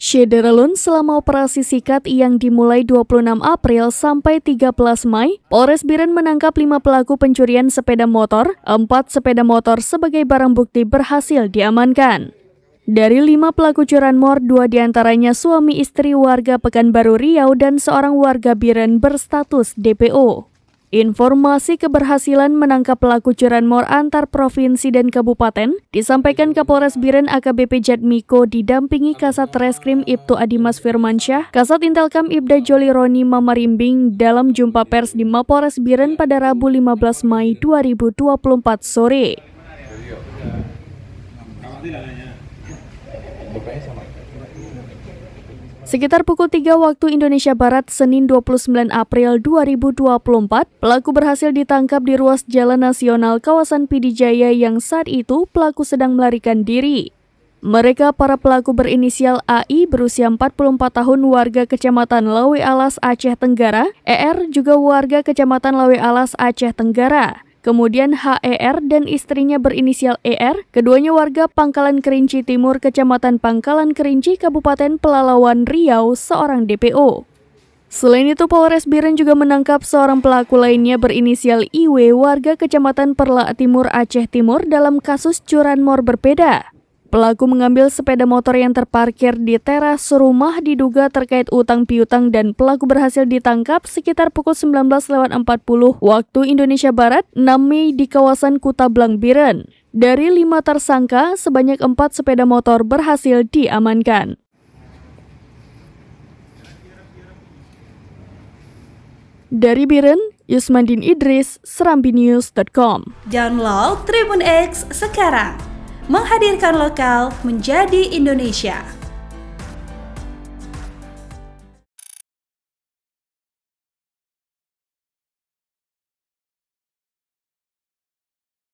Syederalun selama operasi sikat yang dimulai 26 April sampai 13 Mei, Polres Biren menangkap 5 pelaku pencurian sepeda motor, 4 sepeda motor sebagai barang bukti berhasil diamankan. Dari 5 pelaku curanmor, 2 diantaranya suami istri warga Pekanbaru Riau dan seorang warga Biren berstatus DPO. Informasi keberhasilan menangkap pelaku curanmor antar provinsi dan kabupaten disampaikan Kapolres Biren AKBP Jatmiko didampingi Kasat Reskrim Ibtu Adimas Firmansyah, Kasat Intelkam Ibda Joli Roni Mamarimbing dalam jumpa pers di Mapolres Biren pada Rabu 15 Mei 2024 sore. Sekitar pukul 3 waktu Indonesia Barat, Senin 29 April 2024, pelaku berhasil ditangkap di ruas Jalan Nasional kawasan Pidijaya yang saat itu pelaku sedang melarikan diri. Mereka para pelaku berinisial AI berusia 44 tahun warga Kecamatan Lawe Alas, Aceh Tenggara, ER juga warga Kecamatan Lawe Alas, Aceh Tenggara. Kemudian HER dan istrinya berinisial ER, keduanya warga Pangkalan Kerinci Timur, Kecamatan Pangkalan Kerinci, Kabupaten Pelalawan Riau, seorang DPO. Selain itu, Polres Biren juga menangkap seorang pelaku lainnya berinisial IW, warga Kecamatan Perla Timur, Aceh Timur dalam kasus curanmor berbeda. Pelaku mengambil sepeda motor yang terparkir di teras rumah diduga terkait utang piutang dan pelaku berhasil ditangkap sekitar pukul 19.40 waktu Indonesia Barat 6 Mei di kawasan Kutablang Biren. Dari 5 tersangka, sebanyak 4 sepeda motor berhasil diamankan. Dari Biren, Yusmandin Idris, serambinews.com. Download Tribun X sekarang. Menghadirkan lokal menjadi Indonesia.